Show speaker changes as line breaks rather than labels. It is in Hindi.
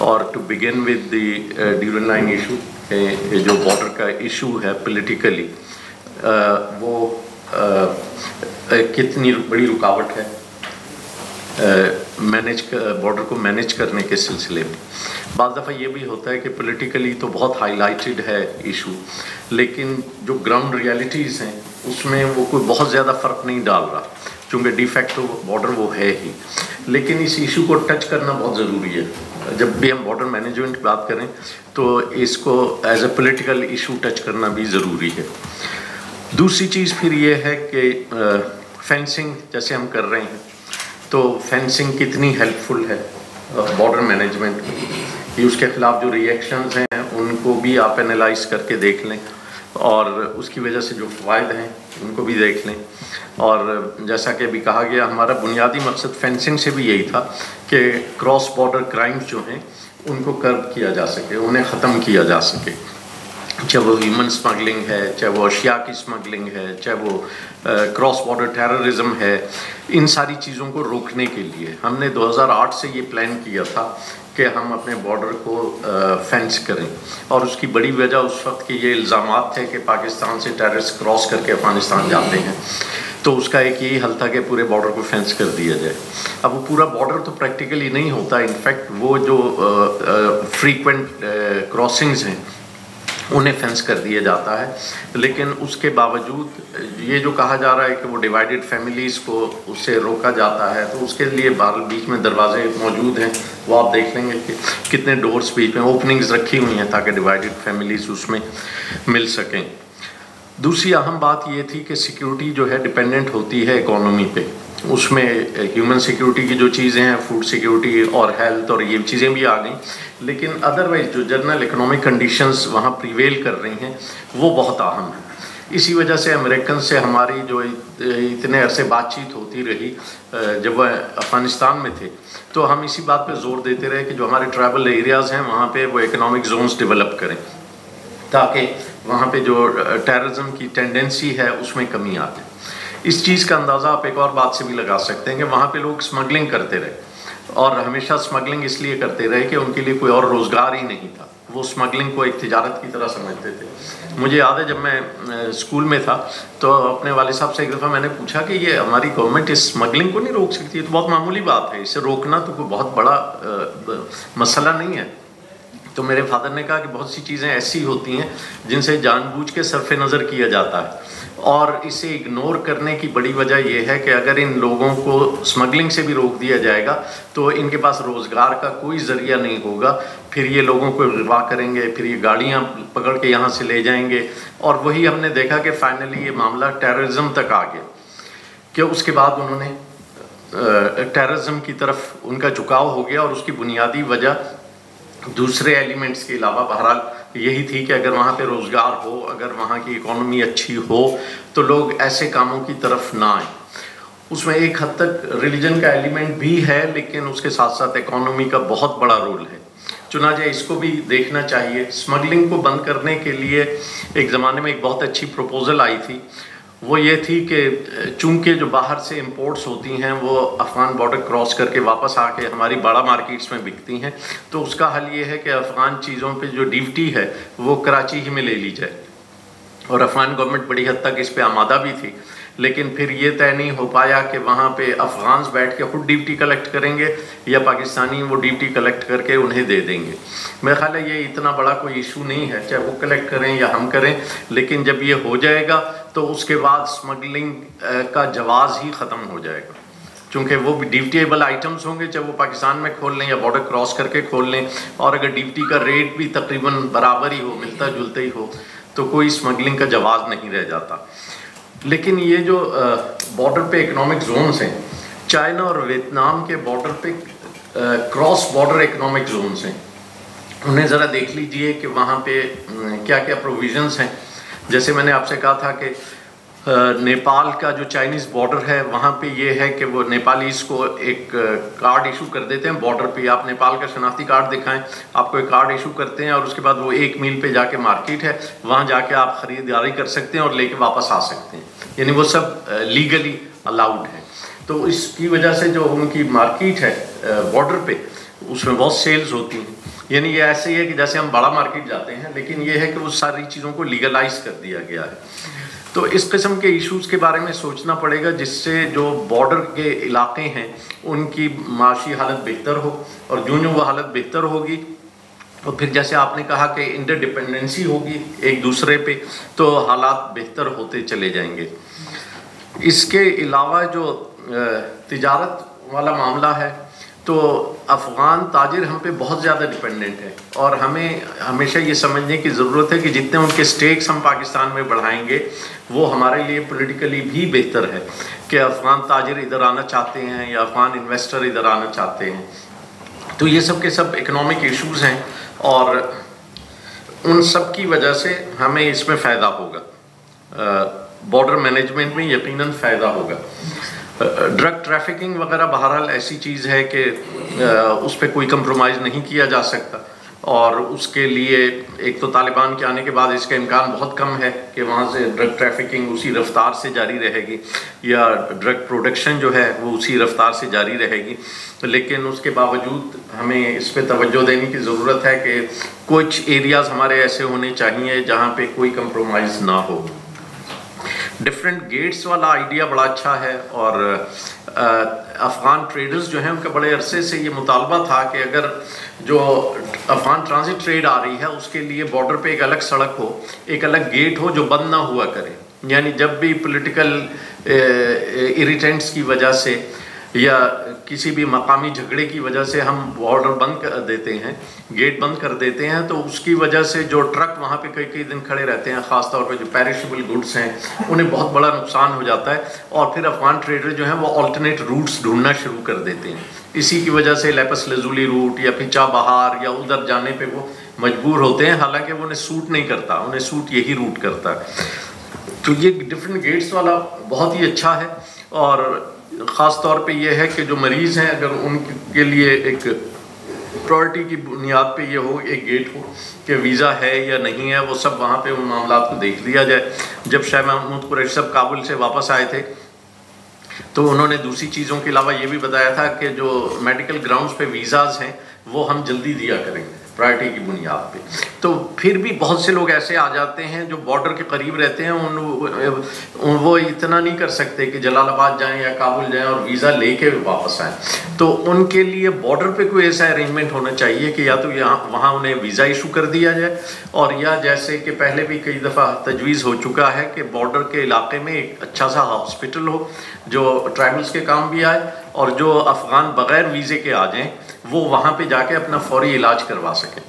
और to begin with the Durand line issue, जो बॉर्डर का इशू है पॉलिटिकली, वो कितनी बड़ी रुकावट है बॉर्डर को मैनेज करने के सिलसिले में। बाज़ दफ़ा ये भी होता है कि पॉलिटिकली तो बहुत हाईलाइटेड है इशू, लेकिन जो ग्राउंड रियलिटीज़ हैं उसमें वो कोई बहुत ज़्यादा फ़र्क नहीं डाल रहा, चूँकि डिफेक्टो बॉर्डर वो है ही। लेकिन इस इशू को टच करना बहुत ज़रूरी है। जब भी हम बॉर्डर मैनेजमेंट की बात करें तो इसको as a political issue touch करना भी ज़रूरी है। दूसरी चीज़ फिर ये है कि फेंसिंग जैसे हम कर रहे हैं, तो फेंसिंग कितनी हेल्पफुल है बॉर्डर मैनेजमेंट में, कि उसके ख़िलाफ़ जो रिएक्शंस हैं उनको भी आप एनालाइज करके देख लें और उसकी वजह से जो फ़ायदे हैं उनको भी देख लें। और जैसा कि अभी कहा गया, हमारा बुनियादी मकसद फेंसिंग से भी यही था कि क्रॉस बॉर्डर क्राइम्स जो हैं उनको कर्ब किया जा सके, उन्हें ख़त्म किया जा सके, चाहे वो ह्यूमन स्मगलिंग है, चाहे वो अशिया की स्मगलिंग है, चाहे वो क्रॉस बॉर्डर टेररिज्म है। इन सारी चीज़ों को रोकने के लिए हमने 2008 से ये प्लान किया था कि हम अपने बॉर्डर को फेंस करें। और उसकी बड़ी वजह उस वक्त के ये इल्ज़ामात थे कि पाकिस्तान से टेररिस्ट क्रॉस करके अफ़गानिस्तान जाते हैं, तो उसका एक यही हल था कि पूरे बॉर्डर को फेंस कर दिया जाए। अब वो पूरा बॉर्डर तो प्रैक्टिकली नहीं होता, इनफैक्ट वो जो फ्रीक्वेंट क्रॉसिंग्स हैं उन्हें फेंस कर दिया जाता है। लेकिन उसके बावजूद ये जो कहा जा रहा है कि वो डिवाइडेड फैमिलीज़ को उससे रोका जाता है, तो उसके लिए बीच में दरवाजे मौजूद हैं, वो आप देख लेंगे कि कितने डोर्स बीच में ओपनिंग्स रखी हुई हैं ताकि डिवाइडेड फैमिलीज़ उसमें मिल सकें। दूसरी अहम बात ये थी कि सिक्योरिटी जो है डिपेंडेंट होती है इकोनॉमी पे, उसमें ह्यूमन सिक्योरिटी की जो चीज़ें हैं, फूड सिक्योरिटी और हेल्थ और ये चीज़ें भी आ गई, लेकिन अदरवाइज जो जनरल इकोनॉमिक कंडीशंस वहाँ प्रिवेल कर रही हैं वो बहुत अहम है। इसी वजह से अमेरिकन से हमारी जो इतने अरसे बातचीत होती रही जब वह अफ़गानिस्तान में थे, तो हम इसी बात पे जोर देते रहे कि जो हमारे ट्राइबल एरियाज़ हैं वहाँ पे वो इकोनॉमिक जोन्स डेवलप करें, ताकि वहाँ पे जो टेररिज्म की टेंडेंसी है उसमें कमी आ जाए। इस चीज़ का अंदाज़ा आप एक और बात से भी लगा सकते हैं कि वहाँ पे लोग स्मगलिंग करते रहे, और हमेशा स्मगलिंग इसलिए करते रहे कि उनके लिए कोई और रोज़गार ही नहीं था। वो स्मगलिंग को एक तिजारत की तरह समझते थे। मुझे याद है जब मैं स्कूल में था तो अपने वाले साहब से एक दफ़ा मैंने पूछा कि ये हमारी गवर्नमेंट इस स्मगलिंग को नहीं रोक सकती, तो बहुत मामूली बात है, इसे रोकना तो कोई बहुत बड़ा मसला नहीं है। तो मेरे फादर ने कहा कि बहुत सी चीज़ें ऐसी होती हैं जिनसे जानबूझ के सरफ़े नज़र किया जाता है, और इसे इग्नोर करने की बड़ी वजह यह है कि अगर इन लोगों को स्मगलिंग से भी रोक दिया जाएगा तो इनके पास रोज़गार का कोई ज़रिया नहीं होगा, फिर ये लोगों को अगवा करेंगे, फिर ये गाड़ियाँ पकड़ के यहाँ से ले जाएंगे, और वही हमने देखा कि फाइनली ये मामला टेररिज्म तक आ गया, कि उसके बाद उन्होंने टेररिज्म की तरफ उनका झुकाव हो गया। और उसकी बुनियादी वजह दूसरे एलिमेंट्स के अलावा बहरहाल यही थी कि अगर वहाँ पे रोज़गार हो, अगर वहाँ की इकोनॉमी अच्छी हो, तो लोग ऐसे कामों की तरफ ना आए। उसमें एक हद तक रिलीजन का एलिमेंट भी है, लेकिन उसके साथ साथ इकोनॉमी का बहुत बड़ा रोल है, चुनांचे इसको भी देखना चाहिए। स्मगलिंग को बंद करने के लिए एक ज़माने में एक बहुत अच्छी प्रपोज़ल आई थी, वो ये थी कि चूंकि जो बाहर से इंपोर्ट्स होती हैं वो अफ़गान बॉर्डर क्रॉस करके वापस आके हमारी बड़ा मार्केट्स में बिकती हैं, तो उसका हल ये है कि अफ़गान चीज़ों पे जो ड्यूटी है वो कराची ही में ले ली जाए। और अफ़गान गवर्नमेंट बड़ी हद तक इस पे आमादा भी थी, लेकिन फिर ये तय नहीं हो पाया कि वहाँ पे अफ़गान्स बैठ के खुद ड्यूटी कलेक्ट करेंगे या पाकिस्तानी वो ड्यूटी कलेक्ट करके उन्हें दे देंगे। मेरा ख्याल है ये इतना बड़ा कोई इशू नहीं है, चाहे वो कलेक्ट करें या हम करें, लेकिन जब ये हो जाएगा तो उसके बाद स्मगलिंग का जवाज़ ही ख़त्म हो जाएगा, चूँकि वो भी ड्यूटीएबल आइटम्स होंगे, चाहे वो पाकिस्तान में खोल लें या बॉर्डर क्रॉस करके खोल लें, और अगर ड्यूटी का रेट भी तकरीबन बराबर ही हो, मिलता जुलता ही हो, तो कोई स्मगलिंग का जवाज़ नहीं रह जाता। लेकिन ये जो बॉर्डर पे इकोनॉमिक जोन्स हैं, चाइना और वियतनाम के बॉर्डर पे क्रॉस बॉर्डर इकोनॉमिक जोन्स हैं, उन्हें ज़रा देख लीजिए कि वहाँ पे क्या क्या प्रोविजंस हैं। जैसे मैंने आपसे कहा था कि नेपाल का जो चाइनीज़ बॉर्डर है वहाँ पे ये है कि वो नेपालीज़ को एक कार्ड इशू कर देते हैं बॉर्डर पे, आप नेपाल का शनाख्ती कार्ड दिखाएं, आपको एक कार्ड इशू करते हैं, और उसके बाद वो 1 मील पे जाके मार्केट है, वहाँ जाके आप ख़रीदारी कर सकते हैं और लेके वापस आ सकते हैं, यानी वो सब लीगली अलाउड है। तो इसकी वजह से जो उनकी मार्केट है बॉर्डर पे, उसमें बहुत सेल्स होती हैं, यानी ये ऐसे ही है कि जैसे हम बड़ा मार्केट जाते हैं, लेकिन ये है कि वो सारी चीज़ों को लीगलाइज कर दिया गया है। तो इस किस्म के इश्यूज़ के बारे में सोचना पड़ेगा, जिससे जो बॉर्डर के इलाके हैं उनकी माशी हालत बेहतर हो, और जो वो हालत बेहतर होगी तो फिर जैसे आपने कहा कि इंटरडिपेंडेंसी होगी एक दूसरे पे, तो हालात बेहतर होते चले जाएंगे। इसके अलावा जो तिजारत वाला मामला है, तो अफ़गान ताजिर हम पे बहुत ज़्यादा डिपेंडेंट है, और हमें हमेशा ये समझने की ज़रूरत है कि जितने उनके स्टेक्स हम पाकिस्तान में बढ़ाएंगे वो हमारे लिए पॉलिटिकली भी बेहतर है कि अफ़गान ताजिर इधर आना चाहते हैं या अफ़गान इन्वेस्टर इधर आना चाहते हैं। तो ये सब के सब इकोनॉमिक इश्यूज़ हैं, और उन सब की वजह से हमें इसमें फ़ायदा होगा, बॉर्डर मैनेजमेंट में यकीनन फ़ायदा होगा। ड्रग ट्रैफिकिंग वगैरह बहरहाल ऐसी चीज़ है कि उस पर कोई कंप्रोमाइज़ नहीं किया जा सकता, और उसके लिए एक तो तालिबान के आने के बाद इसका इम्कान बहुत कम है कि वहाँ से ड्रग ट्रैफिकिंग उसी रफ्तार से जारी रहेगी, या ड्रग प्रोडक्शन जो है वो उसी रफ्तार से जारी रहेगी। लेकिन उसके बावजूद हमें इस पर तवज्जो देने की ज़रूरत है कि कुछ एरियाज़ हमारे ऐसे होने चाहिए जहाँ पे कोई कंप्रोमाइज़ ना हो। डिफरेंट गेट्स वाला आइडिया बड़ा अच्छा है, और अफ़गान ट्रेडर्स जो हैं उनका बड़े अरसे से ये मुतालबा था कि अगर जो अफ़गान ट्रांजिट ट्रेड आ रही है उसके लिए बॉर्डर पे एक अलग सड़क हो, एक अलग गेट हो जो बंद ना हुआ करे। यानी जब भी पॉलिटिकल इरिटेंट्स की वजह से या किसी भी मकामी झगड़े की वजह से हम बॉर्डर बंद कर देते हैं, गेट बंद कर देते हैं, तो उसकी वजह से जो ट्रक वहाँ पे कई कई दिन खड़े रहते हैं, ख़ास तौर पे जो पेरिशेबल गुड्स हैं, उन्हें बहुत बड़ा नुकसान हो जाता है, और फिर अफ़गान ट्रेडर जो हैं वो अल्टरनेट रूट्स ढूंढना शुरू कर देते हैं। इसी की वजह से लेपस लजुली रूट या फिचा बहार या उधर जाने पर वो मजबूर होते हैं, हालाँकि वो उन्हें सूट नहीं करता, उन्हें सूट यही रूट करता है। तो ये डिफरेंट गेट्स वाला बहुत ही अच्छा है, और ख़ास तौर पे ये है कि जो मरीज़ हैं अगर उनके लिए एक प्रायोरिटी की बुनियाद पे ये हो, एक गेट हो कि वीज़ा है या नहीं है, वो सब वहाँ पे उन मामलों को देख लिया जाए। जब शाह महमूद कुरैशी साहब काबुल से वापस आए थे तो उन्होंने दूसरी चीज़ों के अलावा ये भी बताया था कि जो मेडिकल ग्राउंड्स पे वीज़ाज़ हैं वो हम जल्दी दिया करेंगे प्रायोरिटी की बुनियाद पे। तो फिर भी बहुत से लोग ऐसे आ जाते हैं जो बॉर्डर के करीब रहते हैं, वो इतना नहीं कर सकते कि जलालाबाद जाएं या काबुल जाएं और वीज़ा लेके वापस आएं। तो उनके लिए बॉर्डर पे कोई ऐसा अरेंजमेंट होना चाहिए कि या तो यहाँ वहाँ उन्हें वीज़ा इशू कर दिया जाए, और या जैसे कि पहले भी कई दफ़ा तजवीज़ हो चुका है कि बॉर्डर के इलाके में एक अच्छा सा हॉस्पिटल हो जो ट्राइबल्स के काम भी आए, और जो अफ़गान बग़ैर वीज़े के आ जाएँ वो वहाँ पे जाके अपना फौरी इलाज करवा सकें।